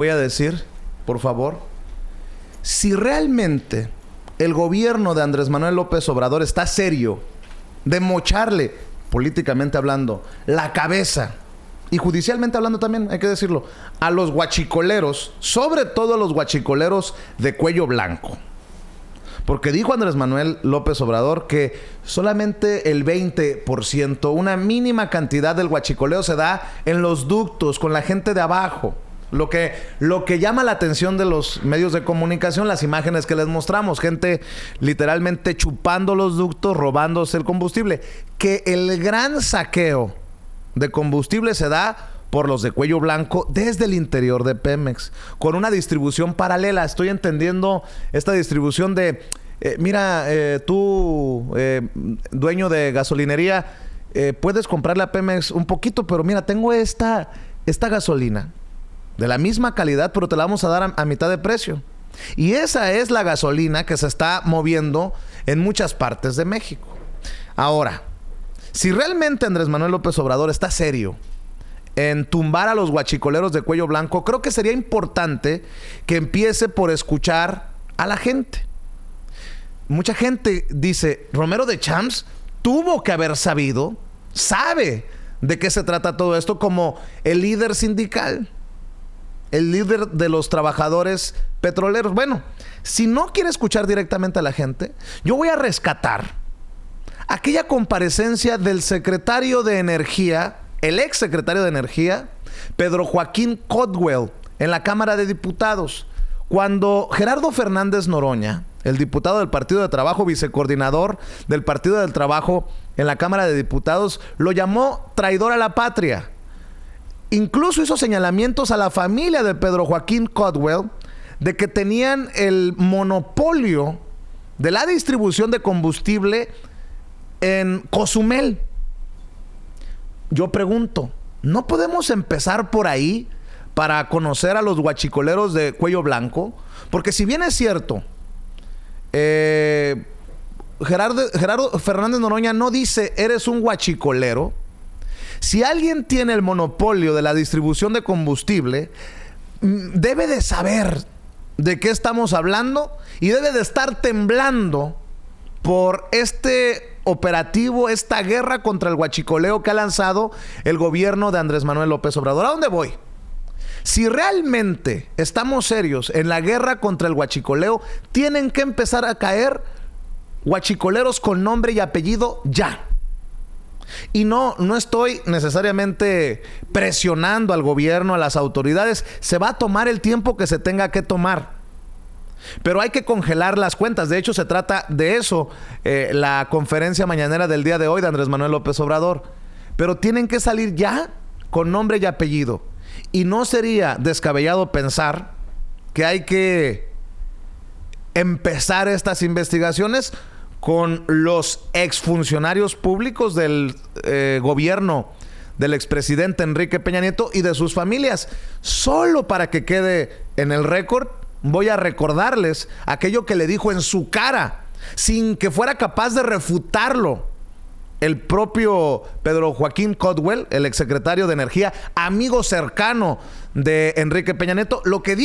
Voy a decir, por favor, si realmente el gobierno de Andrés Manuel López Obrador está serio de mocharle, políticamente hablando, la cabeza, y judicialmente hablando también, hay que decirlo, a los guachicoleros, sobre todo a los guachicoleros de cuello blanco. Porque dijo Andrés Manuel López Obrador que solamente el 20%, una mínima cantidad del guachicoleo se da en los ductos, con la gente de abajo. Lo que llama la atención de los medios de comunicación, las imágenes que les mostramos, gente literalmente chupando los ductos, robándose el combustible. Que el gran saqueo de combustible se da por los de cuello blanco desde el interior de Pemex, con una distribución paralela. Estoy entendiendo esta distribución de, tú, dueño de gasolinería, puedes comprarle a Pemex un poquito, pero mira, tengo esta gasolina de la misma calidad, pero te la vamos a dar a mitad de precio. Y esa es la gasolina que se está moviendo en muchas partes de México. Ahora, si realmente Andrés Manuel López Obrador está serio en tumbar a los guachicoleros de cuello blanco, creo que sería importante que empiece por escuchar a la gente. Mucha gente dice, Romero de Champs tuvo que haber sabido, sabe de qué se trata todo esto, como el líder sindical, el líder de los trabajadores petroleros. Bueno, si no quiere escuchar directamente a la gente, yo voy a rescatar aquella comparecencia del secretario de Energía, el ex secretario de Energía, Pedro Joaquín Caldwell, en la Cámara de Diputados, cuando Gerardo Fernández Noroña, el diputado del Partido de Trabajo, vicecoordinador del Partido del Trabajo en la Cámara de Diputados, lo llamó traidor a la patria. Incluso hizo señalamientos a la familia de Pedro Joaquín Caldwell de que tenían el monopolio de la distribución de combustible en Cozumel. Yo pregunto, ¿no podemos empezar por ahí para conocer a los guachicoleros de cuello blanco? Porque si bien es cierto, Gerardo Fernández Noroña no dice eres un guachicolero. Si alguien tiene el monopolio de la distribución de combustible, debe de saber de qué estamos hablando y debe de estar temblando por este operativo, esta guerra contra el guachicoleo que ha lanzado el gobierno de Andrés Manuel López Obrador. ¿A dónde voy? Si realmente estamos serios en la guerra contra el guachicoleo, tienen que empezar a caer guachicoleros con nombre y apellido ya. Y no estoy necesariamente presionando al gobierno, a las autoridades. Se va a tomar el tiempo que se tenga que tomar. Pero hay que congelar las cuentas. De hecho, se trata de eso, la conferencia mañanera del día de hoy de Andrés Manuel López Obrador. Pero tienen que salir ya con nombre y apellido. Y no sería descabellado pensar que hay que empezar estas investigaciones con los exfuncionarios públicos del gobierno del expresidente Enrique Peña Nieto y de sus familias. Solo para que quede en el récord, voy a recordarles aquello que le dijo en su cara, sin que fuera capaz de refutarlo, el propio Pedro Joaquín Caldwell, el exsecretario de Energía, amigo cercano de Enrique Peña Nieto. Lo que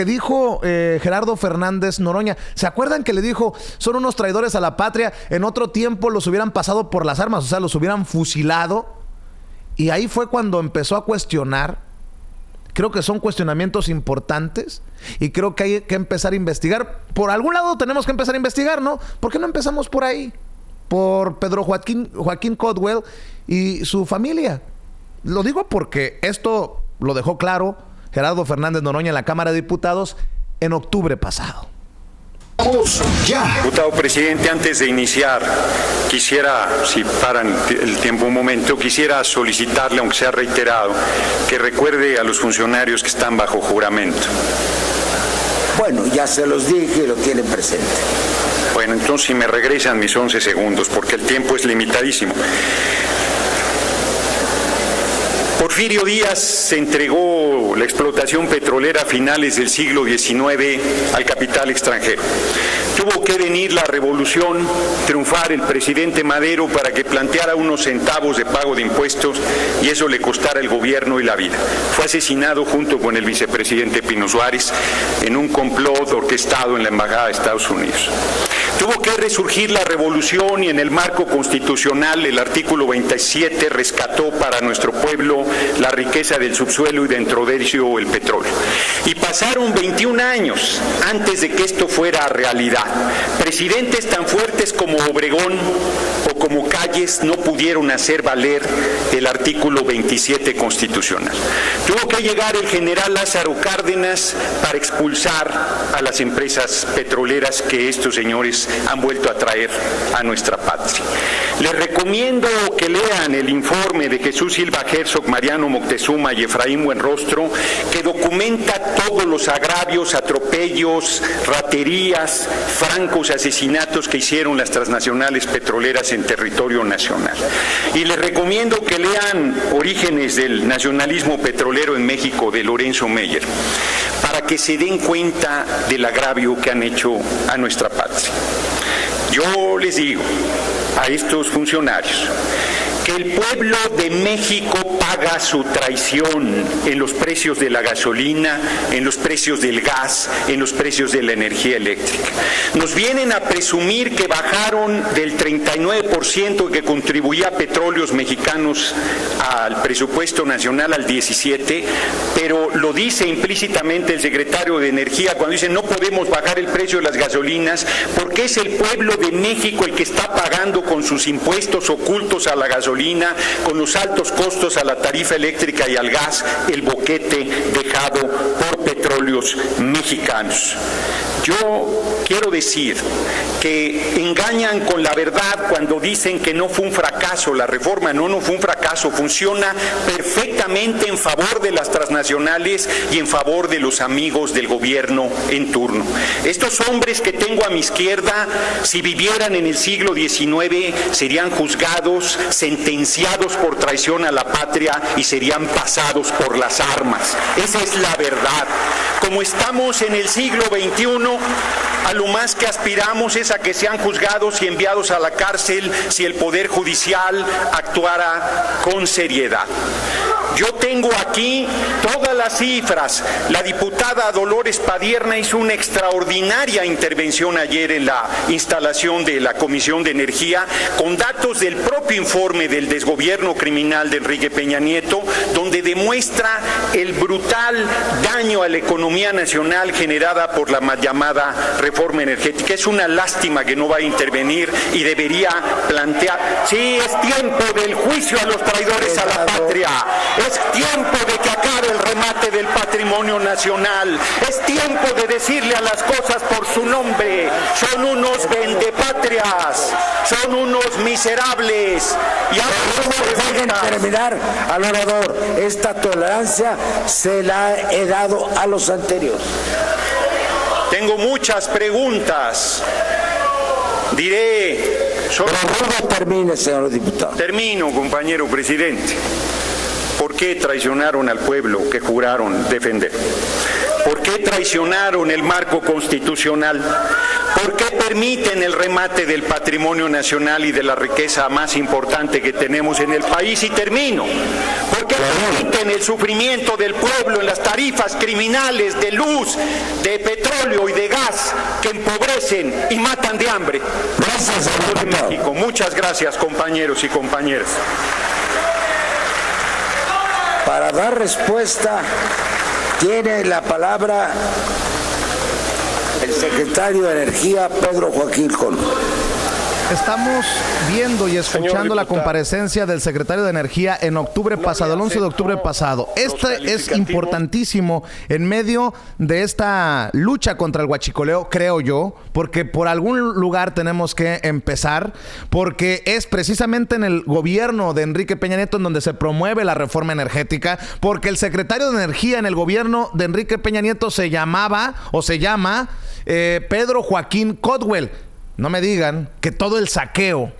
dijo Gerardo Fernández Noroña. ¿Se acuerdan que le dijo, son unos traidores a la patria? En otro tiempo los hubieran pasado por las armas, o sea, los hubieran fusilado. Y ahí fue cuando empezó a cuestionar. Creo que son cuestionamientos importantes y creo que hay que empezar a investigar. Por algún lado tenemos que empezar a investigar, ¿no? ¿Por qué no empezamos por ahí? Por Pedro Joaquín Caldwell y su familia. Lo digo porque esto lo dejó claro Gerardo Fernández Noroña en la Cámara de Diputados en octubre pasado. Diputado presidente, antes de iniciar, quisiera, si paran el tiempo un momento, quisiera solicitarle, aunque sea reiterado, que recuerde a los funcionarios que están bajo juramento. Bueno, ya se los dije y lo tienen presente. Bueno, entonces si me regresan mis 11 segundos, porque el tiempo es limitadísimo. Porfirio Díaz se entregó la explotación petrolera a finales del siglo XIX al capital extranjero. Tuvo que venir la revolución, triunfar el presidente Madero para que planteara unos centavos de pago de impuestos y eso le costara el gobierno y la vida. Fue asesinado junto con el vicepresidente Pino Suárez en un complot orquestado en la Embajada de Estados Unidos. Tuvo que resurgir la revolución y en el marco constitucional el artículo 27 rescató para nuestro pueblo la riqueza del subsuelo y dentro de ello el petróleo. Y pasaron 21 años antes de que esto fuera realidad. Presidentes tan fuertes como Obregón o como Calles no pudieron hacer valer el artículo 27 constitucional. Tuvo que llegar el general Lázaro Cárdenas para expulsar a las empresas petroleras que estos señores han vuelto a traer a nuestra patria. Les recomiendo que lean el informe de Jesús Silva Herzog, Mariano Moctezuma y Efraín Buenrostro, que documenta todos los agravios, atropellos, raterías, francos asesinatos que hicieron las transnacionales petroleras en territorio nacional. Y les recomiendo que lean Orígenes del nacionalismo petrolero en México de Lorenzo Meyer, para que se den cuenta del agravio que han hecho a nuestra patria. Yo les digo a estos funcionarios que el pueblo de México paga su traición en los precios de la gasolina, en los precios del gas, en los precios de la energía eléctrica. Nos vienen a presumir que bajaron del 39% que contribuía Petróleos Mexicanos al presupuesto nacional al 17%, pero lo dice implícitamente el secretario de Energía cuando dice no podemos bajar el precio de las gasolinas porque es el pueblo de México el que está pagando con sus impuestos ocultos a la gasolina, con los altos costos a la tarifa eléctrica y al gas, el boquete dejado por Petróleos Mexicanos. Yo quiero decir que engañan con la verdad cuando dicen que no fue un fracaso la reforma. No fue un fracaso, funciona perfectamente en favor de las transnacionales y en favor de los amigos del gobierno en turno. Estos hombres que tengo a mi izquierda, si vivieran en el siglo XIX, serían juzgados, sentenciados por traición a la patria y serían pasados por las armas. Esa es la verdad. Como estamos en el siglo XXI, a lo más que aspiramos es a que sean juzgados y enviados a la cárcel si el Poder Judicial actuara con seriedad. Yo tengo aquí todas las cifras. La diputada Dolores Padierna hizo una extraordinaria intervención ayer en la instalación de la Comisión de Energía con datos del propio informe del desgobierno criminal de Enrique Peña Nieto, donde demuestra el brutal daño a la economía nacional generada por la mal llamada reforma energética. Es una lástima que no va a intervenir y debería plantear. Sí, es tiempo del juicio a los traidores a la patria. Es tiempo de que acabe el remate del patrimonio nacional. Es tiempo de decirle a las cosas por su nombre. Son unos vendepatrias, son unos miserables. Y ahora dejen terminar al orador. Esta tolerancia se la he dado a los anteriores. Tengo muchas preguntas. Diré... Pero no termine, señor diputado. Termino, compañero presidente. ¿Por qué traicionaron al pueblo que juraron defender? ¿Por qué traicionaron el marco constitucional? ¿Por qué permiten el remate del patrimonio nacional y de la riqueza más importante que tenemos en el país? Y termino. ¿Por qué permiten el sufrimiento del pueblo en las tarifas criminales de luz, de petróleo y de gas que empobrecen y matan de hambre? Gracias, señor México. Muchas gracias, compañeros y compañeras. Para dar respuesta, tiene la palabra el secretario de Energía, Pedro Joaquín Con. Estamos viendo y escuchando la comparecencia del secretario de Energía en octubre pasado, el 11 de octubre pasado. Este es importantísimo en medio de esta lucha contra el huachicoleo, creo yo, porque por algún lugar tenemos que empezar, porque es precisamente en el gobierno de Enrique Peña Nieto en donde se promueve la reforma energética, porque el secretario de Energía en el gobierno de Enrique Peña Nieto se llama Pedro Joaquín Codwell. No me digan que todo el saqueo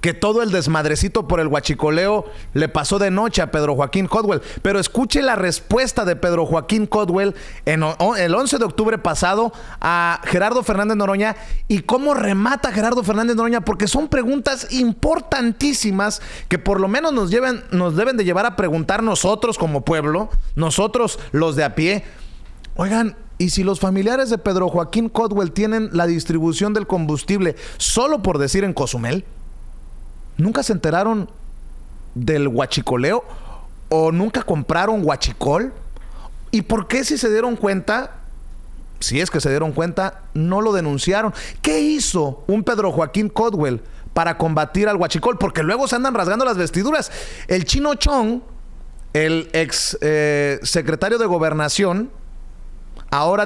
que todo el desmadrecito por el huachicoleo le pasó de noche a Pedro Joaquín Caldwell. Pero escuche la respuesta de Pedro Joaquín Caldwell el 11 de octubre pasado a Gerardo Fernández Noroña, y cómo remata Gerardo Fernández Noroña, porque son preguntas importantísimas que por lo menos nos deben de llevar a preguntar nosotros como pueblo, nosotros los de a pie. Oigan, ¿y si los familiares de Pedro Joaquín Caldwell tienen la distribución del combustible solo por decir en Cozumel? ¿Nunca se enteraron del huachicoleo? ¿O nunca compraron huachicol? ¿Y por qué, si se dieron cuenta, si es que se dieron cuenta, no lo denunciaron? ¿Qué hizo un Pedro Joaquín Caldwell para combatir al huachicol? Porque luego se andan rasgando las vestiduras. El Chino Chong, el ex secretario de Gobernación, ahora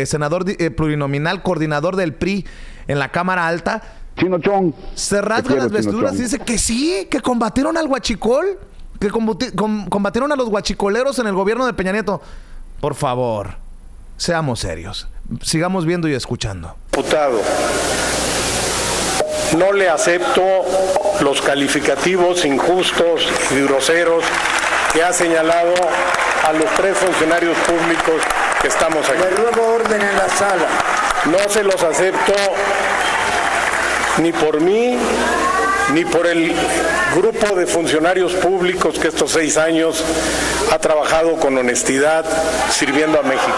senador plurinominal, coordinador del PRI en la Cámara Alta, Chino Chong, se rasga las vestiduras y dice que sí, que combatieron al huachicol, que combatieron a los huachicoleros en el gobierno de Peña Nieto. Por favor, seamos serios. Sigamos viendo y escuchando. Diputado, no le acepto los calificativos injustos y groseros que ha señalado a los 3 funcionarios públicos que estamos aquí. De nuevo orden en la sala. No se los acepto ni por mí, ni por el grupo de funcionarios públicos que estos 6 años ha trabajado con honestidad sirviendo a México.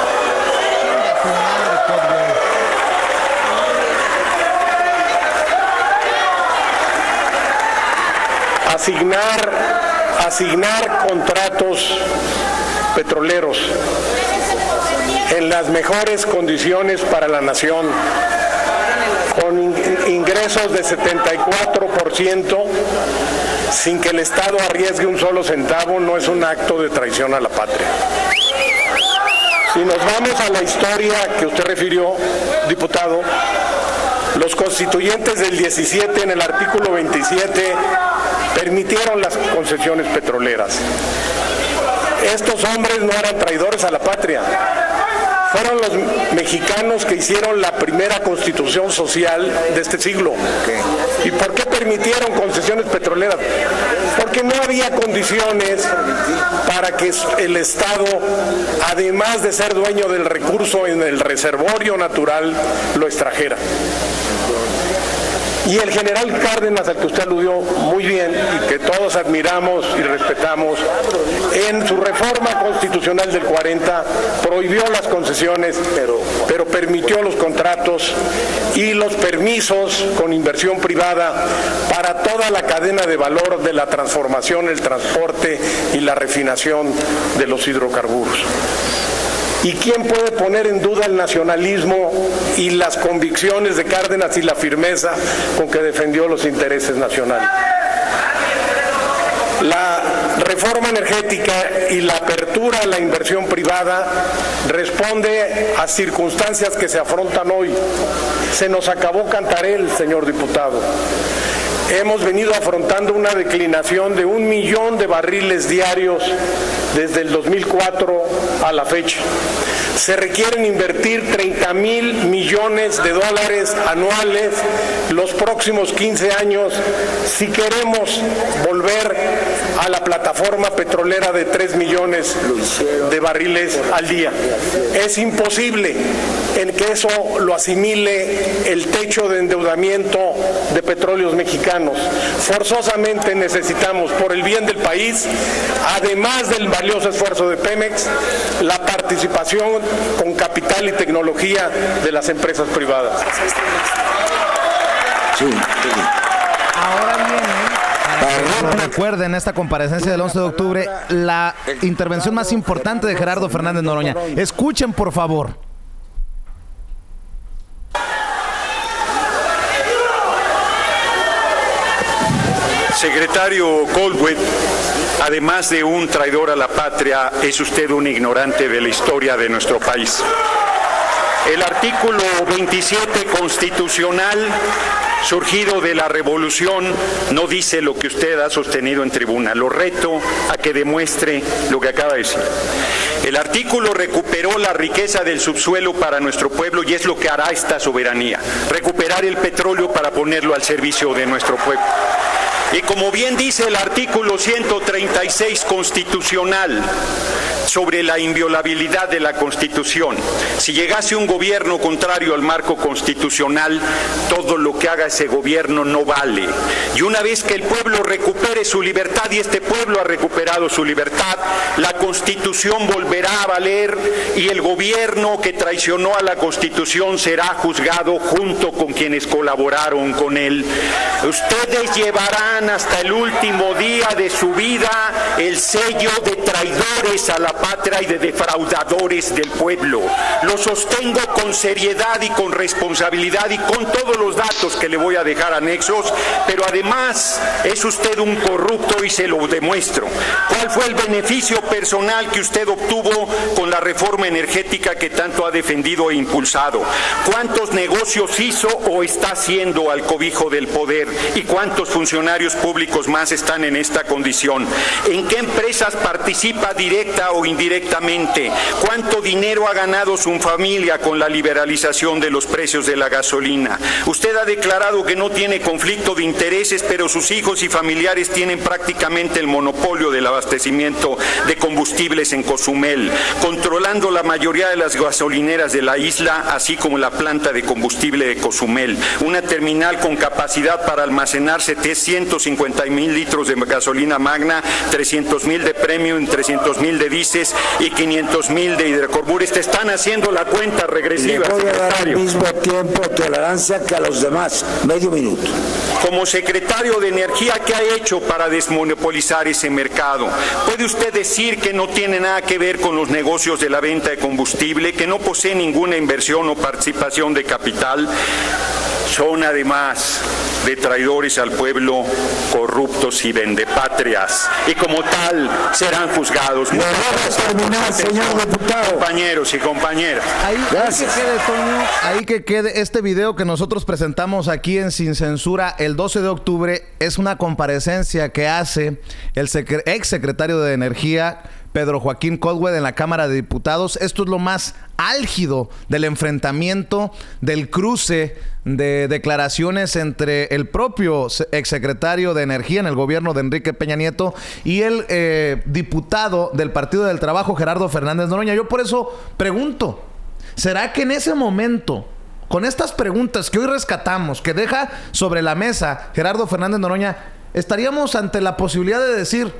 Asignar contratos petroleros en las mejores condiciones para la nación, con ingresos de 74%, sin que el Estado arriesgue un solo centavo, no es un acto de traición a la patria. Si nos vamos a la historia que usted refirió, diputado, los constituyentes del 17, en el artículo 27, permitieron las concesiones petroleras. Estos hombres no eran traidores a la patria. Fueron los mexicanos que hicieron la primera constitución social de este siglo. ¿Y por qué permitieron concesiones petroleras? Porque no había condiciones para que el Estado, además de ser dueño del recurso en el reservorio natural, lo extrajera. Y el general Cárdenas, al que usted aludió muy bien y que todos admiramos y respetamos, en su reforma constitucional del 40 prohibió las concesiones, pero permitió los contratos y los permisos con inversión privada para toda la cadena de valor de la transformación, el transporte y la refinación de los hidrocarburos. ¿Y quién puede poner en duda el nacionalismo y las convicciones de Cárdenas y la firmeza con que defendió los intereses nacionales? La reforma energética y la apertura a la inversión privada responde a circunstancias que se afrontan hoy. Se nos acabó Cantarell, señor diputado. Hemos venido afrontando una declinación de 1 millón de barriles diarios desde el 2004 a la fecha. Se requieren invertir 30,000 millones de dólares anuales los próximos 15 años si queremos volver a la plataforma petrolera de 3 millones de barriles al día. Es imposible en que eso lo asimile el techo de endeudamiento de Petróleos Mexicanos. Forzosamente necesitamos, por el bien del país, además del valioso esfuerzo de Pemex, la participación con capital y tecnología de las empresas privadas. Sí. Ahora viene, recuerden esta comparecencia del 11 de octubre, la intervención más importante de Gerardo Fernández Noroña. Escuchen, por favor. Secretario Caldwell, además de un traidor a la patria, es usted un ignorante de la historia de nuestro país. El artículo 27 constitucional, surgido de la revolución, no dice lo que usted ha sostenido en tribuna. Lo reto a que demuestre lo que acaba de decir. El artículo recuperó la riqueza del subsuelo para nuestro pueblo y es lo que hará esta soberanía, recuperar el petróleo para ponerlo al servicio de nuestro pueblo. Y como bien dice el artículo 136 constitucional sobre la inviolabilidad de la Constitución, si llegase un gobierno contrario al marco constitucional, todo lo que haga ese gobierno no vale. Y una vez que el pueblo recupere su libertad, y este pueblo ha recuperado su libertad, la Constitución volverá a valer y el gobierno que traicionó a la Constitución será juzgado junto con quienes colaboraron con él. Ustedes llevarán hasta el último día de su vida el sello de traidores a la patria y de defraudadores del pueblo. Lo sostengo con seriedad y con responsabilidad y con todos los datos que le voy a dejar anexos, pero además es usted un corrupto y se lo demuestro. ¿Cuál fue el beneficio personal que usted obtuvo con la reforma energética que tanto ha defendido e impulsado? ¿Cuántos negocios hizo o está haciendo al cobijo del poder? ¿Y cuántos funcionarios públicos más están en esta condición? ¿En qué empresas participa directa o indirectamente? ¿Cuánto dinero ha ganado su familia con la liberalización de los precios de la gasolina? Usted ha declarado que no tiene conflicto de intereses, pero sus hijos y familiares tienen prácticamente el monopolio del abastecimiento de combustibles en Cozumel, controlando la mayoría de las gasolineras de la isla, así como la planta de combustible de Cozumel, una terminal con capacidad para almacenar 750,000 litros de gasolina magna, 300,000 de premium, 300,000 de diésel y 500,000 de hidrocarburos. Te están haciendo la cuenta regresiva. Le voy a dar al mismo tiempo tolerancia que a los demás. Medio minuto. Como secretario de Energía, ¿qué ha hecho para desmonopolizar ese mercado? ¿Puede usted decir que no tiene nada que ver con los negocios de la venta de combustible, que no posee ninguna inversión o participación de capital? Son además de traidores al pueblo, corruptos y vendepatrias, y como tal serán juzgados. Señor diputado. Compañeros y compañeras. Gracias. Ahí que quede, Toño, ahí que quede este video que nosotros presentamos aquí en Sin Censura el 12 de octubre. Es una comparecencia que hace el ex secretario de Energía, Pedro Joaquín Caldwell, en la Cámara de Diputados. Esto es lo más álgido del enfrentamiento, del cruce de declaraciones entre el propio exsecretario de Energía en el gobierno de Enrique Peña Nieto y el diputado del Partido del Trabajo, Gerardo Fernández Noroña. Yo por eso pregunto, ¿será que en ese momento, con estas preguntas que hoy rescatamos, que deja sobre la mesa Gerardo Fernández Noroña, estaríamos ante la posibilidad de decir,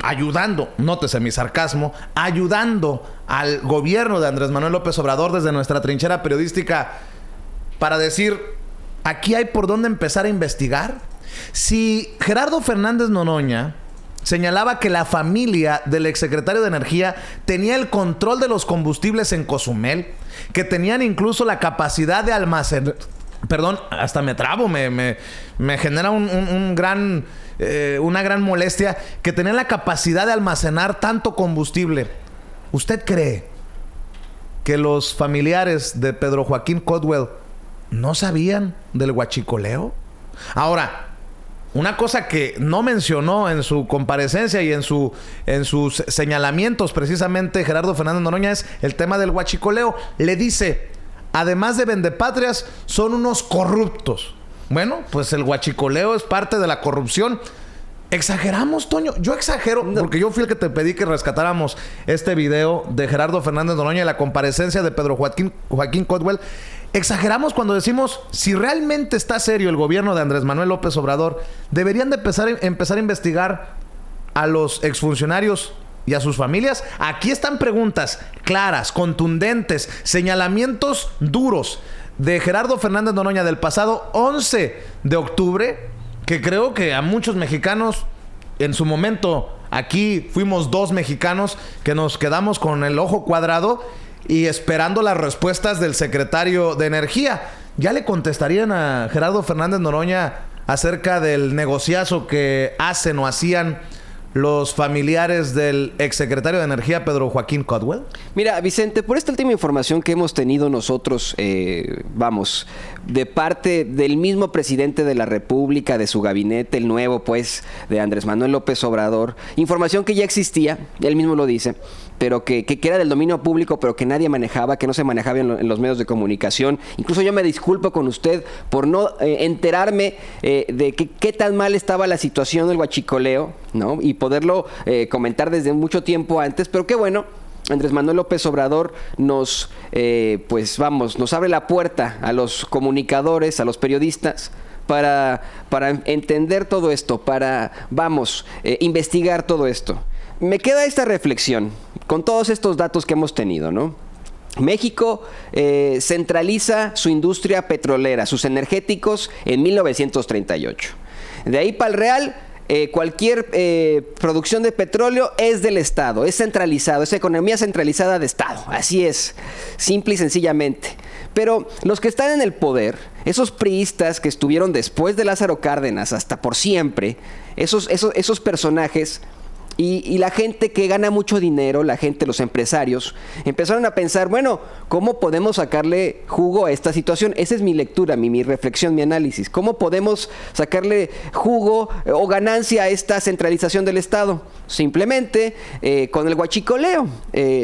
ayudando, nótese mi sarcasmo, ayudando al gobierno de Andrés Manuel López Obrador desde nuestra trinchera periodística para decir, aquí hay por dónde empezar a investigar? Si Gerardo Fernández Noroña señalaba que la familia del exsecretario de Energía tenía el control de los combustibles en Cozumel, que tenían incluso la capacidad de almacenar, perdón, hasta me trabo, me genera una gran molestia, que tenían la capacidad de almacenar tanto combustible. ¿Usted cree que los familiares de Pedro Joaquín Caldwell no sabían del huachicoleo? Ahora, una cosa que no mencionó en su comparecencia y en sus señalamientos precisamente Gerardo Fernández Noroña es el tema del huachicoleo. Le dice, además de vendepatrias, son unos corruptos. Bueno, pues el huachicoleo es parte de la corrupción. ¿Exageramos, Toño? Yo exagero, porque yo fui el que te pedí que rescatáramos este video de Gerardo Fernández Noroña y la comparecencia de Pedro Joaquín Caldwell. Exageramos cuando decimos, si realmente está serio el gobierno de Andrés Manuel López Obrador, deberían de empezar a investigar a los exfuncionarios y a sus familias. Aquí están preguntas claras, contundentes, señalamientos duros de Gerardo Fernández Noroña del pasado 11 de octubre, que creo que a muchos mexicanos, en su momento, aquí fuimos 2 mexicanos que nos quedamos con el ojo cuadrado y esperando las respuestas del secretario de Energía. ¿Ya le contestarían a Gerardo Fernández Noroña acerca del negociazo que hacen o hacían los familiares del exsecretario de Energía, Pedro Joaquín Caldwell? Mira, Vicente, por esta última información que hemos tenido nosotros, de parte del mismo presidente de la República, de su gabinete, el nuevo, pues, de Andrés Manuel López Obrador, información que ya existía, él mismo lo dice, pero que era del dominio público, pero que nadie manejaba, que no se manejaba en los medios de comunicación. Incluso yo me disculpo con usted por no enterarme de qué tan mal estaba la situación del huachicoleo, ¿no? Y poderlo comentar desde mucho tiempo antes, pero qué bueno. Andrés Manuel López Obrador nos abre la puerta a los comunicadores, a los periodistas, para entender todo esto, para investigar todo esto. Me queda esta reflexión con todos estos datos que hemos tenido, ¿no? México centraliza su industria petrolera, sus energéticos, en 1938. De ahí para el Real, cualquier producción de petróleo es del Estado, es centralizado, es economía centralizada de Estado. Así es, simple y sencillamente. Pero los que están en el poder, esos priistas que estuvieron después de Lázaro Cárdenas hasta por siempre, esos personajes y la gente que gana mucho dinero, los empresarios, empezaron a pensar, bueno, ¿cómo podemos sacarle jugo a esta situación? Esa es mi lectura, mi reflexión, mi análisis. ¿Cómo podemos sacarle jugo o ganancia a esta centralización del Estado? Simplemente con el huachicoleo.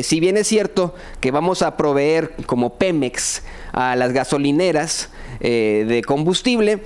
Si bien es cierto que vamos a proveer como Pemex a las gasolineras de combustible,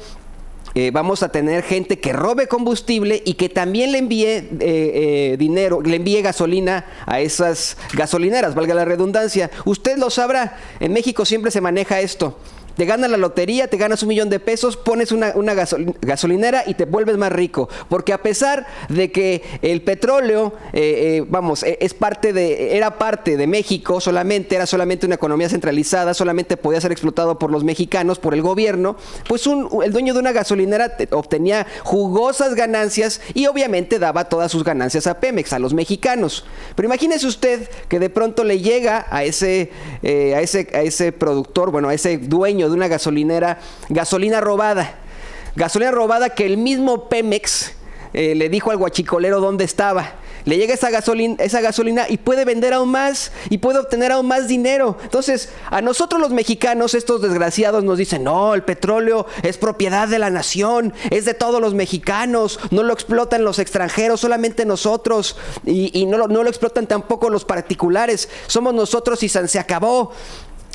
vamos a tener gente que robe combustible y que también le envíe dinero, le envíe gasolina a esas gasolineras, valga la redundancia. Usted lo sabrá, en México siempre se maneja esto. Te ganas la lotería, te ganas $1,000,000, pones una gasolinera y te vuelves más rico. Porque a pesar de que el petróleo, era parte de México solamente, era solamente una economía centralizada, solamente podía ser explotado por los mexicanos, por el gobierno, pues el dueño de una gasolinera obtenía jugosas ganancias y obviamente daba todas sus ganancias a Pemex, a los mexicanos. Pero imagínese usted que de pronto le llega a ese productor, a ese dueño de una gasolinera, gasolina robada que el mismo Pemex le dijo al huachicolero dónde estaba. Le llega esa gasolina y puede vender aún más y puede obtener aún más dinero. Entonces, a nosotros los mexicanos, estos desgraciados nos dicen, no, el petróleo es propiedad de la nación, es de todos los mexicanos, no lo explotan los extranjeros, solamente nosotros, y no lo explotan tampoco los particulares, somos nosotros y se acabó.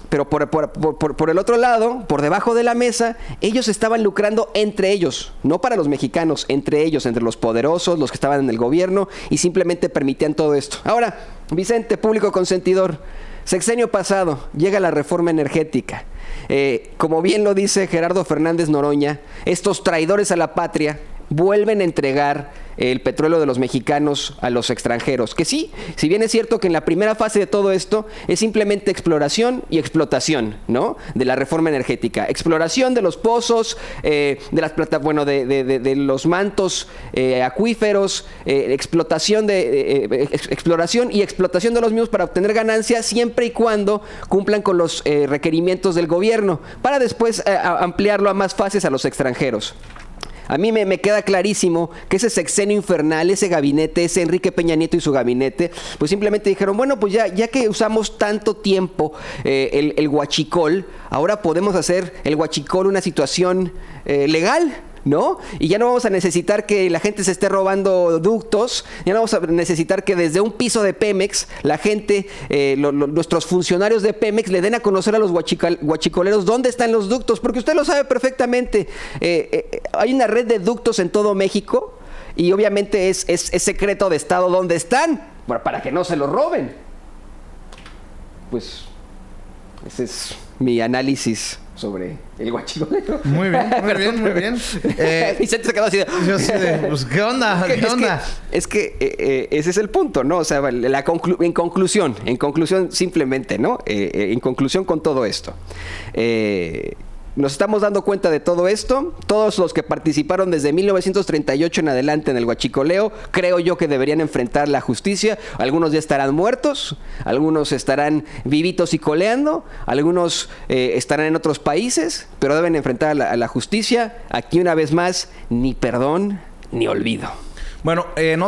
Pero por el otro lado, por debajo de la mesa, ellos estaban lucrando entre ellos, no para los mexicanos, entre ellos, entre los poderosos, los que estaban en el gobierno, y simplemente permitían todo esto. Ahora, Vicente, público consentidor, sexenio pasado, llega la reforma energética. Como bien lo dice Gerardo Fernández Noroña, estos traidores a la patria vuelven a entregar el petróleo de los mexicanos a los extranjeros. Que sí, si bien es cierto que en la primera fase de todo esto es simplemente exploración y explotación, ¿no? De la reforma energética. Exploración de los pozos, de las de los mantos acuíferos, exploración y explotación de los mismos para obtener ganancias siempre y cuando cumplan con los requerimientos del gobierno, para después ampliarlo a más fases a los extranjeros. A mí me queda clarísimo que ese sexenio infernal, ese gabinete, ese Enrique Peña Nieto y su gabinete, pues simplemente dijeron, bueno, pues ya que usamos tanto tiempo el huachicol, ahora podemos hacer el huachicol una situación legal, ¿no? Y ya no vamos a necesitar que la gente se esté robando ductos, ya no vamos a necesitar que desde un piso de Pemex la gente, nuestros funcionarios de Pemex le den a conocer a los huachicoleros dónde están los ductos, porque usted lo sabe perfectamente. Hay una red de ductos en todo México y obviamente es secreto de Estado dónde están, para que no se los roben. Pues ese es mi análisis sobre el huachicolero. Muy bien. Vicente se quedó así de... Yo sí pues, ¿qué onda? Es que ese es el punto, ¿no? O sea, en conclusión, simplemente, ¿no? En conclusión con todo esto. Nos estamos dando cuenta de todo esto. Todos los que participaron desde 1938 en adelante en el huachicoleo, creo yo que deberían enfrentar la justicia. Algunos ya estarán muertos, algunos estarán vivitos y coleando, algunos estarán en otros países, pero deben enfrentar a la justicia. Aquí una vez más, ni perdón ni olvido. Bueno, nota